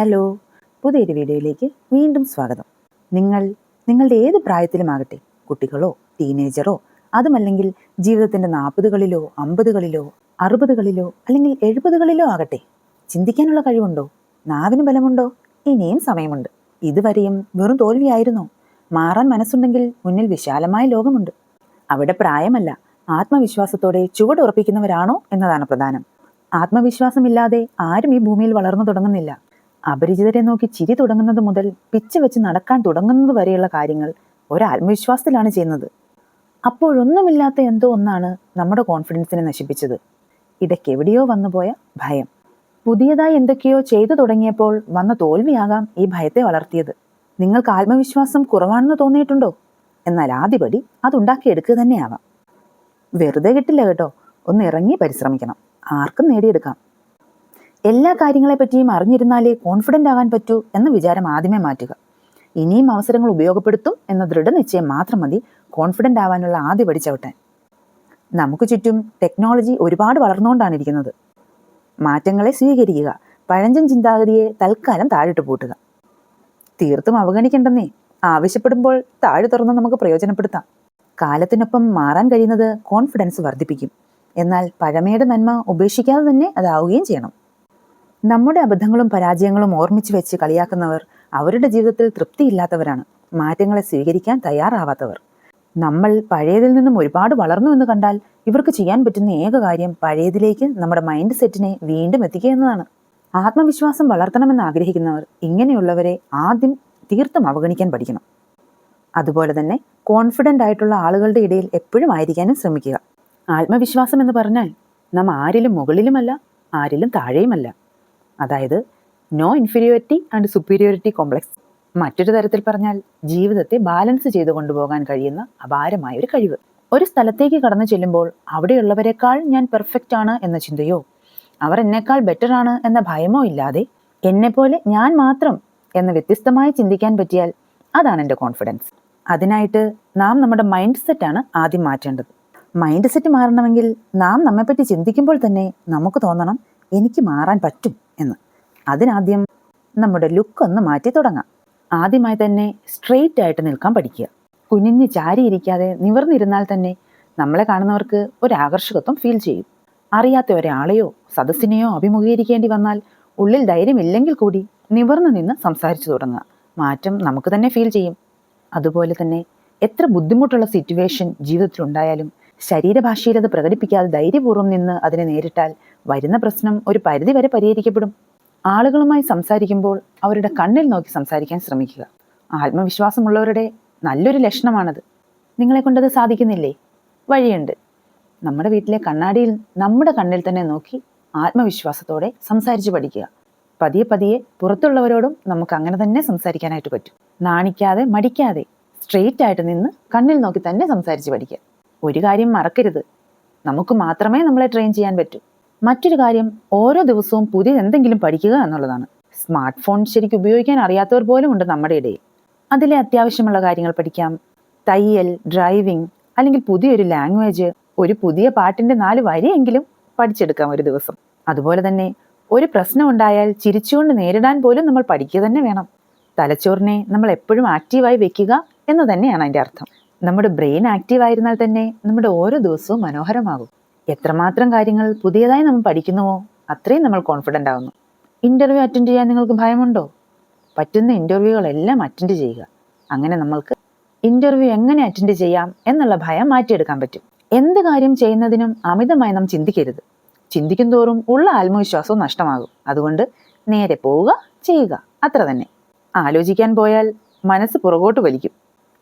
Hello, പുതിയൊരു വീഡിയോയിലേക്ക് വീണ്ടും സ്വാഗതം. നിങ്ങളുടെ ഏത് പ്രായത്തിലുമാകട്ടെ, കുട്ടികളോ ടീനേജറോ അതുമല്ലെങ്കിൽ ജീവിതത്തിൻ്റെ 40കളിലോ 50കളിലോ 60കളിലോ അല്ലെങ്കിൽ 70കളിലോ ആകട്ടെ, ചിന്തിക്കാനുള്ള കഴിവുണ്ടോ? നാവിന് ബലമുണ്ടോ? ഇനിയും സമയമുണ്ട്. ഇതുവരെയും വെറും തോൽവിയായിരുന്നോ? മാറാൻ മനസ്സുണ്ടെങ്കിൽ മുന്നിൽ വിശാലമായ ലോകമുണ്ട്. അവിടെ പ്രായമല്ല, ആത്മവിശ്വാസത്തോടെ ചുവടുറപ്പിക്കുന്നവരാണോ എന്നതാണ് പ്രധാനം. ആത്മവിശ്വാസമില്ലാതെ ആരും ഈ ഭൂമിയിൽ വളർന്നു തുടങ്ങുന്നില്ല. അപരിചിതരെ നോക്കി ചിരി തുടങ്ങുന്നത് മുതൽ പിച്ച വെച്ച് നടക്കാൻ തുടങ്ങുന്നത് വരെയുള്ള കാര്യങ്ങൾ ഒരാത്മവിശ്വാസത്തിലാണ് ചെയ്യുന്നത്. അപ്പോഴൊന്നുമില്ലാത്ത എന്തോ ഒന്നാണ് നമ്മുടെ കോൺഫിഡൻസിനെ നശിപ്പിച്ചത്. ഇടയ്ക്കെവിടെയോ വന്നുപോയ ഭയം. പുതിയതായി എന്തൊക്കെയോ ചെയ്തു തുടങ്ങിയപ്പോൾ വന്ന തോൽവിയാകാം ഈ ഭയത്തെ വളർത്തിയത്. നിങ്ങൾക്ക് ആത്മവിശ്വാസം കുറവാണെന്ന് തോന്നിയിട്ടുണ്ടോ? എന്നാൽ ആദ്യപടി അതുണ്ടാക്കിയെടുക്കുക തന്നെയാവാം. വെറുതെ കിട്ടില്ല കേട്ടോ, ഒന്ന് ഇറങ്ങി പരിശ്രമിക്കണം. ആർക്കും നേടിയെടുക്കാം. എല്ലാ കാര്യങ്ങളെപ്പറ്റിയും അറിഞ്ഞിരുന്നാലേ കോൺഫിഡൻ്റ് ആകാൻ പറ്റൂ എന്ന വിചാരം ആദ്യമേ മാറ്റുക. ഇനിയും അവസരങ്ങൾ ഉപയോഗപ്പെടുത്തും എന്ന ദൃഢനിശ്ചയം മാത്രം മതി കോൺഫിഡൻ്റ് ആവാനുള്ള ആദ്യ പടി ചവിട്ടാൻ. നമുക്ക് ചുറ്റും ടെക്നോളജി ഒരുപാട് വളർന്നുകൊണ്ടാണ് ഇരിക്കുന്നത്. മാറ്റങ്ങളെ സ്വീകരിക്കുക, പഴഞ്ചൻ ചിന്താഗതിയെ തൽക്കാലം താഴിട്ട് പൂട്ടുക. തീർത്തും അവഗണിക്കേണ്ടെന്നേ, ആവശ്യപ്പെടുമ്പോൾ താഴെ തുറന്ന് നമുക്ക് പ്രയോജനപ്പെടുത്താം. കാലത്തിനൊപ്പം മാറാൻ കഴിയുന്നത് കോൺഫിഡൻസ് വർദ്ധിപ്പിക്കും. എന്നാൽ പഴമയുടെ നന്മ ഉപേക്ഷിക്കാതെ തന്നെ അതാവുകയും ചെയ്യണം. നമ്മുടെ അബദ്ധങ്ങളും പരാജയങ്ങളും ഓർമ്മിച്ച് വെച്ച് കളിയാക്കുന്നവർ അവരുടെ ജീവിതത്തിൽ തൃപ്തിയില്ലാത്തവരാണ്, മാറ്റങ്ങളെ സ്വീകരിക്കാൻ തയ്യാറാവാത്തവർ. നമ്മൾ പഴയതിൽ നിന്നും ഒരുപാട് വളർന്നു എന്ന് കണ്ടാൽ ഇവർക്ക് ചെയ്യാൻ പറ്റുന്ന ഏക കാര്യം പഴയതിലേക്ക് നമ്മുടെ മൈൻഡ് സെറ്റിനെ വീണ്ടും എത്തിക്കുക എന്നതാണ്. ആത്മവിശ്വാസം വളർത്തണമെന്ന് ആഗ്രഹിക്കുന്നവർ ഇങ്ങനെയുള്ളവരെ ആദ്യം തീർത്തും അവഗണിക്കാൻ പഠിക്കണം. അതുപോലെ തന്നെ കോൺഫിഡൻ്റ് ആയിട്ടുള്ള ആളുകളുടെ ഇടയിൽ എപ്പോഴും ആയിരിക്കാനും ശ്രമിക്കുക. ആത്മവിശ്വാസം എന്ന് പറഞ്ഞാൽ നാം ആരിലും മുകളിലുമല്ല, ആരിലും താഴെയുമല്ല. അതായത് no inferiority and superiority complex. മറ്റൊരു തരത്തിൽ പറഞ്ഞാൽ ജീവിതത്തെ ബാലൻസ് ചെയ്തു കൊണ്ടുപോകാൻ കഴിയുന്ന അപാരമായ ഒരു കഴിവ്. ഒരു സ്ഥലത്തേക്ക് കടന്നു ചെല്ലുമ്പോൾ അവിടെയുള്ളവരെക്കാൾ ഞാൻ പെർഫെക്റ്റ് ആണ് എന്ന ചിന്തയോ അവർ എന്നേക്കാൾ ബെറ്റർ ആണ് എന്ന ഭയമോ ഇല്ലാതെ എന്നെപ്പോലെ ഞാൻ മാത്രം എന്ന് വ്യത്യസ്തമായി ചിന്തിക്കാൻ പറ്റിയാൽ അതാണ് എൻ്റെ കോൺഫിഡൻസ്. അതിനായിട്ട് നാം നമ്മുടെ മൈൻഡ് സെറ്റാണ് ആദ്യം മാറ്റേണ്ടത്. മൈൻഡ് സെറ്റ് മാറണമെങ്കിൽ നാം നമ്മെപ്പറ്റി ചിന്തിക്കുമ്പോൾ തന്നെ നമുക്ക് തോന്നണം എനിക്ക് മാറാൻ പറ്റും എന്ന്. അതിനാദ്യം നമ്മുടെ ലുക്ക് ഒന്ന് മാറ്റി തുടങ്ങാം. ആദ്യമായി തന്നെ സ്ട്രെയിറ്റ് ആയിട്ട് നിൽക്കാൻ പഠിക്കുക. കുനിഞ്ഞ് ചാരിയിരിക്കാതെ നിവർന്നിരുന്നാൽ തന്നെ നമ്മളെ കാണുന്നവർക്ക് ഒരു ആകർഷകത്വം ഫീൽ ചെയ്യും. അറിയാത്ത ഒരാളെയോ സദസ്സിനെയോ അഭിമുഖീകരിക്കേണ്ടി വന്നാൽ ഉള്ളിൽ ധൈര്യമില്ലെങ്കിൽ കൂടി നിവർന്നു നിന്ന് സംസാരിച്ചു തുടങ്ങുക. മാറ്റം നമുക്ക് തന്നെ ഫീൽ ചെയ്യും. അതുപോലെ തന്നെ എത്ര ബുദ്ധിമുട്ടുള്ള സിറ്റുവേഷൻ ജീവിതത്തിലുണ്ടായാലും ശരീരഭാഷയിൽ അത് പ്രകടിപ്പിക്കാതെ ധൈര്യപൂർവ്വം നിന്ന് അതിനെ നേരിട്ടാൽ വരുന്ന പ്രശ്നം ഒരു പരിധി വരെ പരിഹരിക്കപ്പെടും. ആളുകളുമായി സംസാരിക്കുമ്പോൾ അവരുടെ കണ്ണിൽ നോക്കി സംസാരിക്കാൻ ശ്രമിക്കുക. ആത്മവിശ്വാസമുള്ളവരുടെ നല്ലൊരു ലക്ഷണമാണത്. നിങ്ങളെ കൊണ്ടത് സാധിക്കുന്നില്ലേ? വഴിയുണ്ട്. നമ്മുടെ വീട്ടിലെ കണ്ണാടിയിൽ നമ്മുടെ കണ്ണിൽ തന്നെ നോക്കി ആത്മവിശ്വാസത്തോടെ സംസാരിച്ച് പഠിക്കുക. പതിയെ പതിയെ പുറത്തുള്ളവരോടും നമുക്ക് അങ്ങനെ തന്നെ സംസാരിക്കാനായിട്ട് പറ്റും. നാണിക്കാതെ മടിക്കാതെ സ്ട്രെയിറ്റ് ആയിട്ട് നിന്ന് കണ്ണിൽ നോക്കി തന്നെ സംസാരിച്ച് പഠിക്കുക. ഒരു കാര്യം മറക്കരുത്, നമുക്ക് മാത്രമേ നമ്മളെ ട്രെയിൻ ചെയ്യാൻ പറ്റൂ. മറ്റൊരു കാര്യം, ഓരോ ദിവസവും പുതിയത് എന്തെങ്കിലും പഠിക്കുക എന്നുള്ളതാണ്. സ്മാർട്ട് ഫോൺ ശരിക്കും ഉപയോഗിക്കാൻ അറിയാത്തവർ പോലും ഉണ്ട് നമ്മുടെ ഇടയിൽ. അതിലെ അത്യാവശ്യമുള്ള കാര്യങ്ങൾ പഠിക്കാം. തയ്യൽ, ഡ്രൈവിംഗ്, അല്ലെങ്കിൽ പുതിയൊരു ലാംഗ്വേജ്, ഒരു പുതിയ പാട്ടിൻ്റെ 4 വരിയെങ്കിലും പഠിച്ചെടുക്കാം ഒരു ദിവസം. അതുപോലെ തന്നെ ഒരു പ്രശ്നം ഉണ്ടായാൽ ചിരിച്ചുകൊണ്ട് നേരിടാൻ പോലും നമ്മൾ പഠിക്കുക തന്നെ വേണം. തലച്ചോറിനെ നമ്മൾ എപ്പോഴും ആക്റ്റീവായി വെക്കുക എന്ന് തന്നെയാണ് അതിൻ്റെ അർത്ഥം. നമ്മുടെ ബ്രെയിൻ ആക്റ്റീവായിരുന്നാൽ തന്നെ നമ്മുടെ ഓരോ ദിവസവും മനോഹരമാകും. എത്രമാത്രം കാര്യങ്ങൾ പുതിയതായി നമ്മൾ പഠിക്കുന്നുവോ അത്രയും നമ്മൾ കോൺഫിഡൻ്റ് ആവുന്നു. ഇൻ്റർവ്യൂ അറ്റൻഡ് ചെയ്യാൻ നിങ്ങൾക്ക് ഭയമുണ്ടോ? പറ്റുന്ന ഇൻ്റർവ്യൂകളെല്ലാം അറ്റൻഡ് ചെയ്യുക. അങ്ങനെ നമ്മൾക്ക് ഇൻ്റർവ്യൂ എങ്ങനെ അറ്റൻഡ് ചെയ്യാം എന്നുള്ള ഭയം മാറ്റിയെടുക്കാൻ പറ്റും. എന്ത് കാര്യം ചെയ്യുന്നതിനും അമിതമായി നാം ചിന്തിക്കരുത്. ചിന്തിക്കും തോറും ഉള്ള ആത്മവിശ്വാസവും നഷ്ടമാകും. അതുകൊണ്ട് നേരെ പോവുക, ചെയ്യുക, അത്ര തന്നെ. ആലോചിക്കാൻ പോയാൽ മനസ്സ് പുറകോട്ട് വലിക്കും,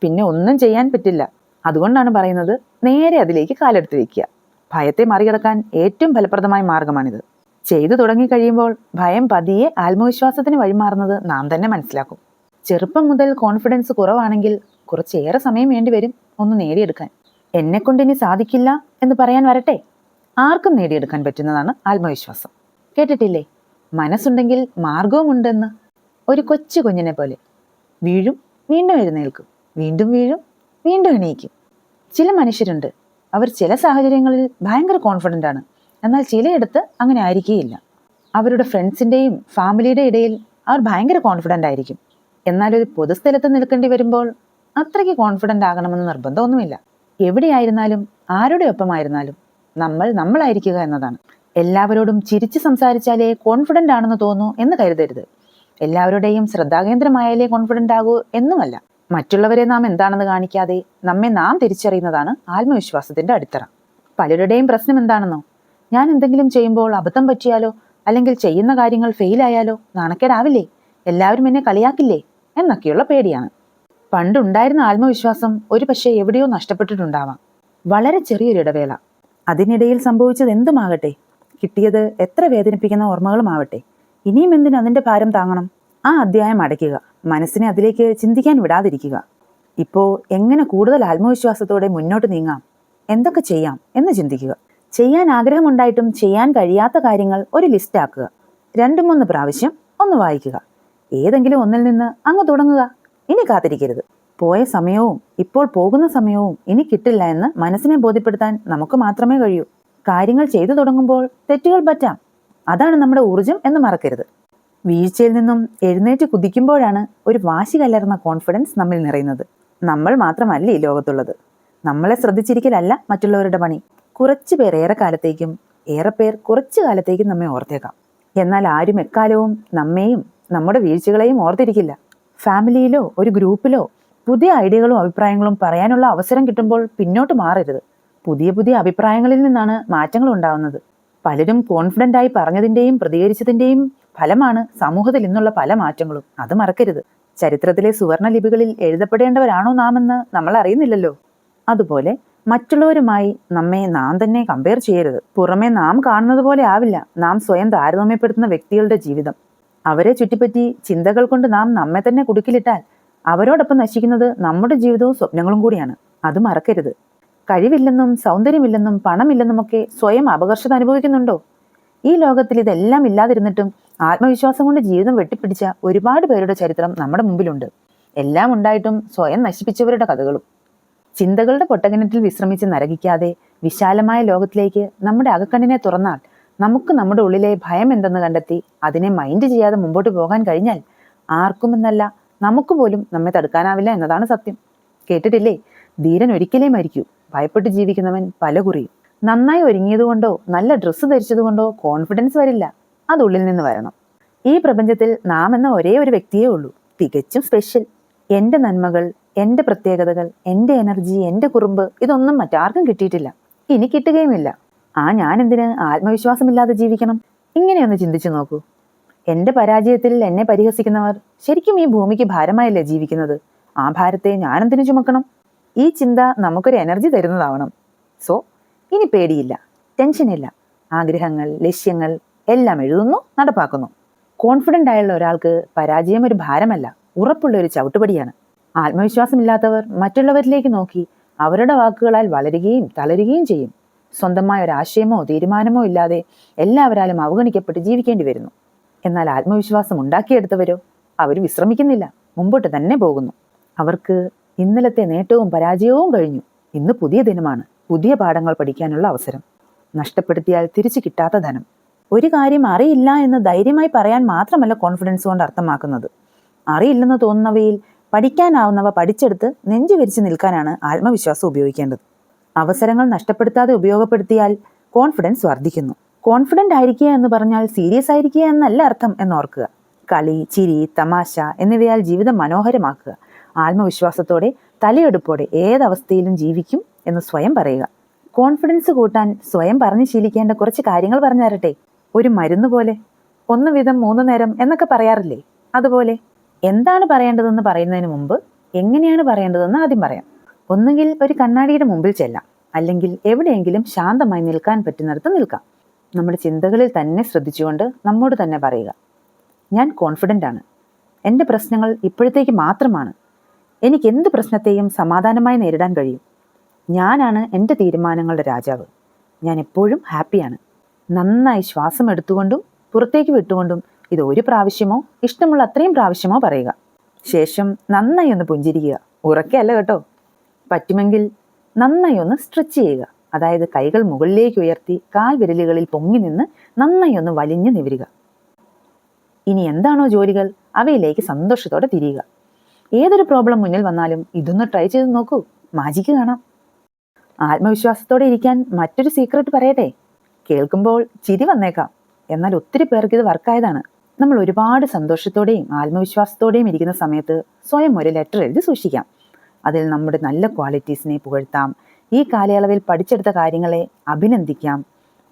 പിന്നെ ഒന്നും ചെയ്യാൻ പറ്റില്ല. അതുകൊണ്ടാണ് പറയുന്നത് നേരെ അതിലേക്ക് കാലെടുത്ത് വയ്ക്കുക. ഭയത്തെ മറികടക്കാൻ ഏറ്റവും ഫലപ്രദമായ മാർഗമാണിത്. ചെയ്തു തുടങ്ങിക്കഴിയുമ്പോൾ ഭയം പതിയെ ആത്മവിശ്വാസത്തിന് വഴിമാറുന്നത് നാം തന്നെ മനസ്സിലാക്കും. ചെറുപ്പം മുതൽ കോൺഫിഡൻസ് കുറവാണെങ്കിൽ കുറച്ചേറെ സമയം വേണ്ടിവരും ഒന്ന് നേടിയെടുക്കാൻ. എന്നെക്കൊണ്ട് ഇനി സാധിക്കില്ല എന്ന് പറയാൻ വരട്ടെ, ആർക്കും നേടിയെടുക്കാൻ പറ്റുന്നതാണ് ആത്മവിശ്വാസം. കേട്ടിട്ടില്ലേ, മനസ്സുണ്ടെങ്കിൽ മാർഗവുമുണ്ടെന്ന്? ഒരു കൊച്ചു കുഞ്ഞിനെ പോലെ വീഴും, വീണ്ടും എഴുന്നേൽക്കും, വീണ്ടും വീഴും, വീണ്ടും എണീക്കും. ചില മനുഷ്യരുണ്ട്, അവർ ചില സാഹചര്യങ്ങളിൽ ഭയങ്കര കോൺഫിഡൻ്റ് ആണ്, എന്നാൽ ചിലയിടത്ത് അങ്ങനെ ആയിരിക്കുകയില്ല. അവരുടെ ഫ്രണ്ട്സിൻ്റെയും ഫാമിലിയുടെ ഇടയിൽ അവർ ഭയങ്കര കോൺഫിഡൻ്റ് ആയിരിക്കും. എന്നാൽ ഒരു പൊതുസ്ഥലത്ത് നിൽക്കേണ്ടി വരുമ്പോൾ അത്രയ്ക്ക് കോൺഫിഡൻ്റ് ആകണമെന്ന് നിർബന്ധമൊന്നുമില്ല. എവിടെയായിരുന്നാലും ആരുടെ ഒപ്പമായിരുന്നാലും നമ്മളായിരിക്കുക എന്നതാണ്. എല്ലാവരോടും ചിരിച്ച് സംസാരിച്ചാലേ കോൺഫിഡൻ്റ് ആണെന്ന് തോന്നൂ എന്ന് കരുതരുത്. എല്ലാവരുടെയും ശ്രദ്ധാകേന്ദ്രമായാലേ കോൺഫിഡൻ്റ് ആകൂ എന്നുമല്ല. മറ്റുള്ളവരെ നാം എന്താണെന്ന് കാണിക്കാതെ നമ്മെ നാം തിരിച്ചറിയുന്നതാണ് ആത്മവിശ്വാസത്തിന്റെ അടിത്തറ. പലരുടെയും പ്രശ്നം എന്താണെന്നോ, ഞാൻ എന്തെങ്കിലും ചെയ്യുമ്പോൾ അബദ്ധം പറ്റിയാലോ, അല്ലെങ്കിൽ ചെയ്യുന്ന കാര്യങ്ങൾ ഫെയിലായാലോ നാണക്കേടാവില്ലേ, എല്ലാവരും എന്നെ കളിയാക്കില്ലേ എന്നൊക്കെയുള്ള പേടിയാണ്. പണ്ടുണ്ടായിരുന്ന ആത്മവിശ്വാസം ഒരു പക്ഷേ എവിടെയോ നഷ്ടപ്പെട്ടിട്ടുണ്ടാവാം. വളരെ ചെറിയൊരു ഇടവേള, അതിനിടയിൽ സംഭവിച്ചത് എന്തുമാകട്ടെ, കിട്ടിയത് എത്ര വേദനിപ്പിക്കുന്ന ഓർമ്മകളുമാവട്ടെ, ഇനിയും എന്തിന് അതിന്റെ ഭാരം താങ്ങണം? ആ അധ്യായം അടയ്ക്കുക, മനസ്സിനെ അതിലേക്ക് ചിന്തിക്കാൻ വിടാതിരിക്കുക. ഇപ്പോൾ എങ്ങനെ കൂടുതൽ ആത്മവിശ്വാസത്തോടെ മുന്നോട്ട് നീങ്ങാം, എന്തൊക്കെ ചെയ്യാം എന്ന് ചിന്തിക്കുക. ചെയ്യാൻ ആഗ്രഹമുണ്ടായിട്ടും ചെയ്യാൻ കഴിയാത്ത കാര്യങ്ങൾ ഒരു ലിസ്റ്റ് ആക്കുക. 2-3 പ്രാവശ്യം ഒന്ന് വായിക്കുക. ഏതെങ്കിലും ഒന്നിൽ നിന്ന് അങ്ങ് തുടങ്ങുക. ഇനി കാത്തിരിക്കരുത്. പോയ സമയവും ഇപ്പോൾ പോകുന്ന സമയവും ഇനി കിട്ടില്ല എന്ന് മനസ്സിനെ ബോധ്യപ്പെടുത്താൻ നമുക്ക് മാത്രമേ കഴിയൂ. കാര്യങ്ങൾ ചെയ്തു തുടങ്ങുമ്പോൾ തെറ്റുകൾ പറ്റാം. അതാണ് നമ്മുടെ ഊർജം എന്ന് മറക്കരുത്. വീഴ്ചയിൽ നിന്നും എഴുന്നേറ്റ് കുതിക്കുമ്പോഴാണ് ഒരു വാശി കലർന്ന കോൺഫിഡൻസ് നമ്മിൽ നിറയുന്നത്. നമ്മൾ മാത്രമല്ല ഈ ലോകത്തുള്ളത്. നമ്മളെ ശ്രദ്ധിച്ചിരിക്കലല്ല മറ്റുള്ളവരുടെ പണി. കുറച്ചു പേർ ഏറെക്കാലത്തേക്കും, ഏറെ പേർ കുറച്ചു കാലത്തേക്കും നമ്മെ ഓർത്തേക്കാം. എന്നാൽ ആരും എക്കാലവും നമ്മെയും നമ്മുടെ വീഴ്ചകളെയും ഓർത്തിരിക്കില്ല. ഫാമിലിയിലോ ഒരു ഗ്രൂപ്പിലോ പുതിയ ഐഡിയകളും അഭിപ്രായങ്ങളും പറയാനുള്ള അവസരം കിട്ടുമ്പോൾ പിന്നോട്ട് മാറരുത്. പുതിയ പുതിയ അഭിപ്രായങ്ങളിൽ നിന്നാണ് മാറ്റങ്ങൾ ഉണ്ടാവുന്നത്. പലരും കോൺഫിഡൻ്റ് ആയി പറഞ്ഞതിൻ്റെയും പ്രതികരിച്ചതിൻ്റെയും ഫലമാണ് സമൂഹത്തിൽ ഇന്നുള്ള പല മാറ്റങ്ങളും. അത് മറക്കരുത്. ചരിത്രത്തിലെ സുവർണ ലിപികളിൽ എഴുതപ്പെടേണ്ടവരാണോ നാമെന്ന് നമ്മൾ അറിയുന്നില്ലല്ലോ. അതുപോലെ മറ്റുള്ളവരുമായി നമ്മെ നാം തന്നെ കമ്പയർ ചെയ്യരുത്. പുറമെ നാം കാണുന്നത് പോലെ ആവില്ല നാം സ്വയം താരതമ്യപ്പെടുത്തുന്ന വ്യക്തികളുടെ ജീവിതം. അവരെ ചുറ്റിപ്പറ്റി ചിന്തകൾ കൊണ്ട് നാം നമ്മെ തന്നെ കുടുക്കിലിട്ടാൽ അവരോടൊപ്പം നശിക്കുന്നത് നമ്മുടെ ജീവിതവും സ്വപ്നങ്ങളും കൂടിയാണ്. അത് മറക്കരുത്. കഴിവില്ലെന്നും സൗന്ദര്യമില്ലെന്നും പണമില്ലെന്നുമൊക്കെ സ്വയം അപകർഷത അനുഭവിക്കുന്നുണ്ടോ? ഈ ലോകത്തിൽ ഇതെല്ലാം ഇല്ലാതിരുന്നിട്ടും ആത്മവിശ്വാസം കൊണ്ട് ജീവിതം വെട്ടിപ്പിടിച്ച ഒരുപാട് പേരുടെ ചരിത്രം നമ്മുടെ മുമ്പിലുണ്ട്. എല്ലാം ഉണ്ടായിട്ടും സ്വയം നശിപ്പിച്ചവരുടെ കഥകളും. ചിന്തകളുടെ പൊട്ടകിണറ്റിൽ വിശ്രമിച്ച് നരകിക്കാതെ വിശാലമായ ലോകത്തിലേക്ക് നമ്മുടെ അകക്കണ്ണിനെ തുറന്നാൽ നമുക്ക് നമ്മുടെ ഉള്ളിലെ ഭയം എന്തെന്ന് കണ്ടെത്തി അതിനെ മൈൻഡ് ചെയ്യാതെ മുമ്പോട്ട് പോകാൻ കഴിഞ്ഞാൽ ആർക്കുമെന്നല്ല നമുക്ക് പോലും നമ്മെ തടുക്കാനാവില്ല എന്നതാണ് സത്യം. കേട്ടിട്ടില്ലേ, ധീരൻ ഒരിക്കലേ മരിക്കൂ, ഭയപ്പെട്ട് ജീവിക്കുന്നവൻ പല കുറിയും. നന്നായി ഒരുങ്ങിയതുകൊണ്ടോ നല്ല ഡ്രസ്സ് ധരിച്ചതുകൊണ്ടോ കോൺഫിഡൻസ് വരില്ല. അത് ഉള്ളിൽ നിന്ന് വരണം. ഈ പ്രപഞ്ചത്തിൽ നാം എന്ന ഒരേ ഒരു വ്യക്തിയേ ഉള്ളൂ, തികച്ചും സ്പെഷ്യൽ. എൻ്റെ നന്മകൾ, എൻ്റെ പ്രത്യേകതകൾ, എൻ്റെ എനർജി, എൻ്റെ കുറുമ്പ്, ഇതൊന്നും മറ്റാർക്കും കിട്ടിയിട്ടില്ല, ഇനി കിട്ടുകയുമില്ല. ഞാൻ എന്തിന് ആത്മവിശ്വാസമില്ലാതെ ജീവിക്കണം? ഇങ്ങനെയൊന്ന് ചിന്തിച്ചു നോക്കൂ. എൻ്റെ പരാജയത്തിൽ എന്നെ പരിഹസിക്കുന്നവർ ശരിക്കും ഈ ഭൂമിക്ക് ഭാരമായല്ലേ ജീവിക്കുന്നത്? ആ ഭാരത്തെ ഞാനെന്തിനു ചുമക്കണം? ഈ ചിന്ത നമുക്കൊരു എനർജി തരുന്നതാവണം. സോ ഇനി പേടിയില്ല, ടെൻഷനില്ല. ആഗ്രഹങ്ങൾ, ലക്ഷ്യങ്ങൾ എല്ലാം എഴുതുന്നു, നടപ്പാക്കുന്നു. കോൺഫിഡൻ്റ് ആയുള്ള ഒരാൾക്ക് പരാജയം ഒരു ഭാരമല്ല, ഉറപ്പുള്ള ഒരു ചവിട്ടുപടിയാണ്. ആത്മവിശ്വാസമില്ലാത്തവർ മറ്റുള്ളവരിലേക്ക് നോക്കി അവരുടെ വാക്കുകളാൽ വളരുകയും തളരുകയും ചെയ്യും. സ്വന്തമായ ഒരാശയമോ തീരുമാനമോ ഇല്ലാതെ എല്ലാവരാലും അവഗണിക്കപ്പെട്ട് ജീവിക്കേണ്ടി വരുന്നു. എന്നാൽ ആത്മവിശ്വാസം ഉണ്ടാക്കിയെടുത്തവരോ, അവർ വിശ്രമിക്കുന്നില്ല, മുമ്പോട്ട് തന്നെ പോകുന്നു. അവർക്ക് ഇന്നലത്തെ നേട്ടവും പരാജയവും കഴിഞ്ഞു. ഇന്ന് പുതിയ ദിനമാണ്, പുതിയ പാഠങ്ങൾ പഠിക്കാനുള്ള അവസരം. നഷ്ടപ്പെടുത്തിയാൽ തിരിച്ചു കിട്ടാത്ത ധനം. ഒരു കാര്യം അറിയില്ല എന്ന് ധൈര്യമായി പറയാൻ മാത്രമല്ല കോൺഫിഡൻസ് കൊണ്ട് അർത്ഥമാക്കുന്നത്. അറിയില്ലെന്ന് തോന്നുന്നവയിൽ പഠിക്കാനാവുന്നവ പഠിച്ചെടുത്ത് നെഞ്ചു വിരിച്ച് നിൽക്കാനാണ് ആത്മവിശ്വാസം ഉപയോഗിക്കേണ്ടത്. അവസരങ്ങൾ നഷ്ടപ്പെടുത്താതെ ഉപയോഗപ്പെടുത്തിയാൽ കോൺഫിഡൻസ് വർദ്ധിക്കുന്നു. കോൺഫിഡൻ്റ് ആയിരിക്കുക എന്ന് പറഞ്ഞാൽ സീരിയസ് ആയിരിക്കുക എന്നല്ല അർത്ഥം എന്നോർക്കുക. കളി, ചിരി, തമാശ എന്നിവയാൽ ജീവിതം മനോഹരമാക്കുക. ആത്മവിശ്വാസത്തോടെ തലയെടുപ്പോടെ ഏതവസ്ഥയിലും ജീവിക്കും എന്ന് സ്വയം പറയുക. കോൺഫിഡൻസ് കൂട്ടാൻ സ്വയം പറഞ്ഞ് ശീലിക്കേണ്ട കുറച്ച് കാര്യങ്ങൾ പറഞ്ഞു തരട്ടെ. ഒരു മരുന്ന് പോലെ, 1 വീതം 3 നേരം എന്നൊക്കെ പറയാറില്ലേ? അതുപോലെ എന്താണ് പറയേണ്ടതെന്ന് പറയുന്നതിന് മുമ്പ് എങ്ങനെയാണ് പറയേണ്ടതെന്ന് ആദ്യം പറയാം. ഒന്നുകിൽ ഒരു കണ്ണാടിയുടെ മുമ്പിൽ ചെല്ലാം, അല്ലെങ്കിൽ എവിടെയെങ്കിലും ശാന്തമായി നിൽക്കാൻ പറ്റുന്നിടത്ത് നിൽക്കാം. നമ്മുടെ ചിന്തകളിൽ തന്നെ ശ്രദ്ധിച്ചുകൊണ്ട് നമ്മോട് തന്നെ പറയുക, ഞാൻ കോൺഫിഡൻ്റ് ആണ്. എൻ്റെ പ്രശ്നങ്ങൾ ഇപ്പോഴത്തേക്ക് മാത്രമാണ്. എനിക്ക് എന്ത് പ്രശ്നത്തെയും സമാധാനമായി നേരിടാൻ കഴിയും. ഞാനാണ് എൻ്റെ തീരുമാനങ്ങളുടെ രാജാവ്. ഞാൻ എപ്പോഴും ഹാപ്പിയാണ്. നന്നായി ശ്വാസം എടുത്തുകൊണ്ടും പുറത്തേക്ക് വിട്ടുകൊണ്ടും ഇത് 1 പ്രാവശ്യമോ ഇഷ്ടമുള്ള അത്രയും പ്രാവശ്യമോ പറയുക. ശേഷം നന്നായി ഒന്ന് പുഞ്ചിരിക്കുക. ഉറക്കെയല്ല കേട്ടോ. പറ്റുമെങ്കിൽ നന്നായി ഒന്ന് സ്ട്രെച്ച് ചെയ്യുക. അതായത് കൈകൾ മുകളിലേക്ക് ഉയർത്തി കാൽ വിരലുകളിൽ പൊങ്ങി നിന്ന് നന്നായി ഒന്ന് വലിഞ്ഞു നിവരുക. ഇനി എന്താണോ ജോലികൾ അവയിലേക്ക് സന്തോഷത്തോടെ തിരിയുക. ഏതൊരു പ്രോബ്ലം മുന്നിൽ വന്നാലും ഇതൊന്ന് ട്രൈ ചെയ്ത് നോക്കൂ, മാജിക്ക് കാണാം. ആത്മവിശ്വാസത്തോടെ ഇരിക്കാൻ മറ്റൊരു സീക്രട്ട് പറയട്ടെ. കേൾക്കുമ്പോൾ ചിരി വന്നേക്കാം, എന്നാൽ ഒത്തിരി പേർക്ക് ഇത് വർക്കായതാണ്. നമ്മൾ ഒരുപാട് സന്തോഷത്തോടെയും ആത്മവിശ്വാസത്തോടെയും ഇരിക്കുന്ന സമയത്ത് സ്വയം ഒരു ലെറ്റർ എഴുതി സൂക്ഷിക്കാം. അതിൽ നമ്മുടെ നല്ല ക്വാളിറ്റീസിനെ പുകഴ്ത്താം, ഈ കാലയളവിൽ പഠിച്ചെടുത്ത കാര്യങ്ങളെ അഭിനന്ദിക്കാം,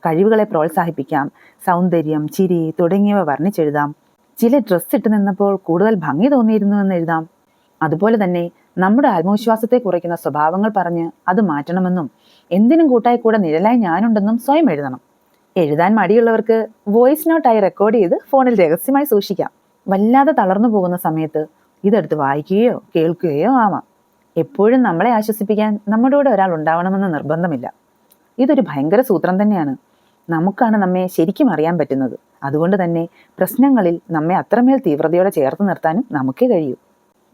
കഴിവുകളെ പ്രോത്സാഹിപ്പിക്കാം, സൗന്ദര്യം, ചിരി തുടങ്ങിയവ വർണ്ണിച്ചെഴുതാം. ചില ഡ്രസ്സ് ഇട്ട് നിന്നപ്പോൾ കൂടുതൽ ഭംഗി തോന്നിയിരുന്നു എന്ന് എഴുതാം. അതുപോലെ തന്നെ നമ്മുടെ ആത്മവിശ്വാസത്തെ കുറയ്ക്കുന്ന സ്വഭാവങ്ങൾ പറഞ്ഞ് അത് മാറ്റണമെന്നും എന്തിനും കൂട്ടായി കൂടെ നിഴലായി ഞാനുണ്ടെന്നും സ്വയം എഴുതണം. എഴുതാൻ മടിയുള്ളവർക്ക് വോയിസ് നോട്ടായി റെക്കോർഡ് ചെയ്ത് ഫോണിൽ രഹസ്യമായി സൂക്ഷിക്കാം. വല്ലാതെ തളർന്നു പോകുന്ന സമയത്ത് ഇതെടുത്ത് വായിക്കുകയോ കേൾക്കുകയോ ആവാം. എപ്പോഴും നമ്മളെ ആശ്വസിപ്പിക്കാൻ നമ്മുടെ കൂടെ ഒരാൾ ഉണ്ടാവണമെന്ന് നിർബന്ധമില്ല. ഇതൊരു ഭയങ്കര സൂത്രം തന്നെയാണ്. നമുക്കാണ് നമ്മെ ശരിക്കും അറിയാൻ പറ്റുന്നത്. അതുകൊണ്ട് തന്നെ പ്രശ്നങ്ങളിൽ നമ്മെ അത്രമേൽ തീവ്രതയോടെ ചേർത്ത് നിർത്താനും നമുക്കേ കഴിയൂ.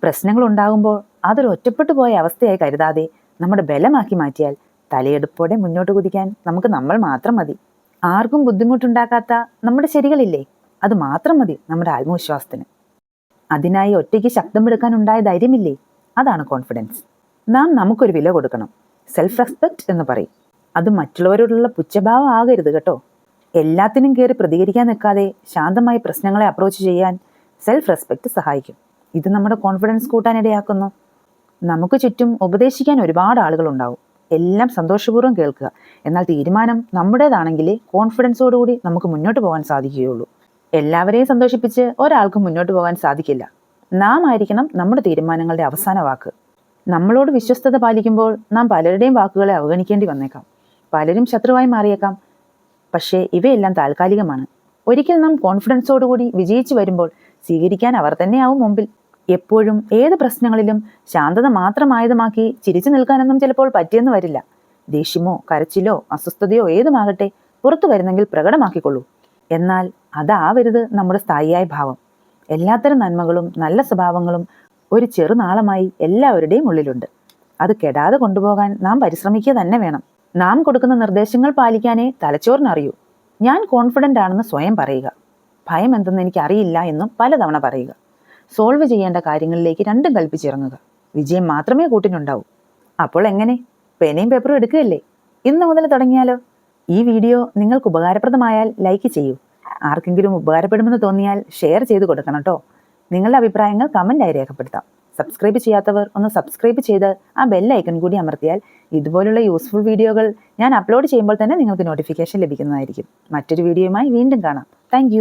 പ്രശ്നങ്ങൾ ഉണ്ടാകുമ്പോൾ അതൊരു ഒറ്റപ്പെട്ടു പോയ അവസ്ഥയായി കരുതാതെ നമ്മുടെ ബലമാക്കി മാറ്റിയാൽ തലയെടുപ്പോടെ മുന്നോട്ട് കുതിക്കാൻ നമുക്ക് നമ്മൾ മാത്രം മതി. ആർക്കും ബുദ്ധിമുട്ടുണ്ടാക്കാത്ത നമ്മുടെ ശരികളില്ലേ, അത് മാത്രം മതി നമ്മുടെ ആത്മവിശ്വാസത്തിന്. അതിനായി ഒറ്റയ്ക്ക് ശബ്ദമെടുക്കാനുണ്ടായ ധൈര്യമില്ലേ, അതാണ് കോൺഫിഡൻസ്. നാം നമുക്കൊരു വില കൊടുക്കണം. സെൽഫ് റെസ്പെക്റ്റ് എന്ന് പറയും. അത് മറ്റുള്ളവരോടുള്ള പുച്ഛഭാവം ആകരുത് കേട്ടോ. എല്ലാത്തിനും കയറി പ്രതികരിക്കാൻ നിൽക്കാതെ ശാന്തമായി പ്രശ്നങ്ങളെ അപ്രോച്ച് ചെയ്യാൻ സെൽഫ് റെസ്പെക്റ്റ് സഹായിക്കും. ഇത് നമ്മുടെ കോൺഫിഡൻസ് കൂട്ടാനിടയാക്കുന്നു. നമുക്ക് ചുറ്റും ഉപദേശിക്കാൻ ഒരുപാട് ആളുകളുണ്ടാവും. എല്ലാം സന്തോഷപൂർവ്വം കേൾക്കുക. എന്നാൽ തീരുമാനം നമ്മുടേതാണെങ്കിലേ കോൺഫിഡൻസോടുകൂടി നമുക്ക് മുന്നോട്ട് പോകാൻ സാധിക്കുകയുള്ളൂ. എല്ലാവരെയും സന്തോഷിപ്പിച്ച് ഒരാൾക്കും മുന്നോട്ട് പോകാൻ സാധിക്കില്ല. നാം ആയിരിക്കണം നമ്മുടെ തീരുമാനങ്ങളുടെ അവസാന വാക്ക്. നമ്മളോട് വിശ്വസ്തത പാലിക്കുമ്പോൾ നാം പലരുടെയും വാക്കുകളെ അവഗണിക്കേണ്ടി വന്നേക്കാം. പലരും ശത്രുവായി മാറിയേക്കാം. പക്ഷേ ഇവയെല്ലാം താൽക്കാലികമാണ്. ഒരിക്കൽ നാം കോൺഫിഡൻസോടുകൂടി വിജയിച്ചു വരുമ്പോൾ സ്വീകരിക്കാൻ അവർ തന്നെയാവും മുമ്പിൽ. എപ്പോഴും ഏത് പ്രശ്നങ്ങളിലും ശാന്തത മാത്രം ആയുധമാക്കി ചിരിച്ചു നിൽക്കാനൊന്നും ചിലപ്പോൾ പറ്റിയെന്ന് വരില്ല. ദേഷ്യമോ കരച്ചിലോ അസ്വസ്ഥതയോ ഏതുമാകട്ടെ പുറത്തു വരുന്നെങ്കിൽ പ്രകടമാക്കിക്കൊള്ളൂ. എന്നാൽ അതാവരുത് നമ്മുടെ സ്ഥായിയായ ഭാവം. എല്ലാത്തരം നന്മകളും നല്ല സ്വഭാവങ്ങളും ഒരു ചെറുനാളമായി എല്ലാവരുടെയും ഉള്ളിലുണ്ട്. അത് കെടാതെ കൊണ്ടുപോകാൻ നാം പരിശ്രമിക്കുക തന്നെ വേണം. നാം കൊടുക്കുന്ന നിർദ്ദേശങ്ങൾ പാലിക്കാനേ തലച്ചോറിനറിയൂ. ഞാൻ കോൺഫിഡൻ്റ് ആണെന്ന് സ്വയം പറയുക. ഭയം എന്തെന്ന് എനിക്കറിയില്ല എന്നും പലതവണ പറയുക. സോൾവ് ചെയ്യേണ്ട കാര്യങ്ങളിലേക്ക് രണ്ടും കൽപ്പിച്ചിറങ്ങുക. വിജയം മാത്രമേ കൂട്ടിനുണ്ടാവൂ. അപ്പോൾ എങ്ങനെ? പേനയും പേപ്പറും എടുക്കുകയല്ലേ? ഇന്ന് മുതൽ തുടങ്ങിയാലോ? ഈ വീഡിയോ നിങ്ങൾക്ക് ഉപകാരപ്രദമായാൽ ലൈക്ക് ചെയ്യൂ. ആർക്കെങ്കിലും ഉപകാരപ്പെടുമെന്ന് തോന്നിയാൽ ഷെയർ ചെയ്ത് കൊടുക്കണം കേട്ടോ. നിങ്ങളുടെ അഭിപ്രായങ്ങൾ കമൻ്റായി രേഖപ്പെടുത്താം. സബ്സ്ക്രൈബ് ചെയ്യാത്തവർ ഒന്ന് സബ്സ്ക്രൈബ് ചെയ്ത് ആ ബെൽ ഐക്കൺ കൂടി അമർത്തിയാൽ ഇതുപോലുള്ള യൂസ്ഫുൾ വീഡിയോകൾ ഞാൻ അപ്ലോഡ് ചെയ്യുമ്പോൾ തന്നെ നിങ്ങൾക്ക് നോട്ടിഫിക്കേഷൻ ലഭിക്കുന്നതായിരിക്കും. മറ്റൊരു വീഡിയോയുമായി വീണ്ടും കാണാം. താങ്ക്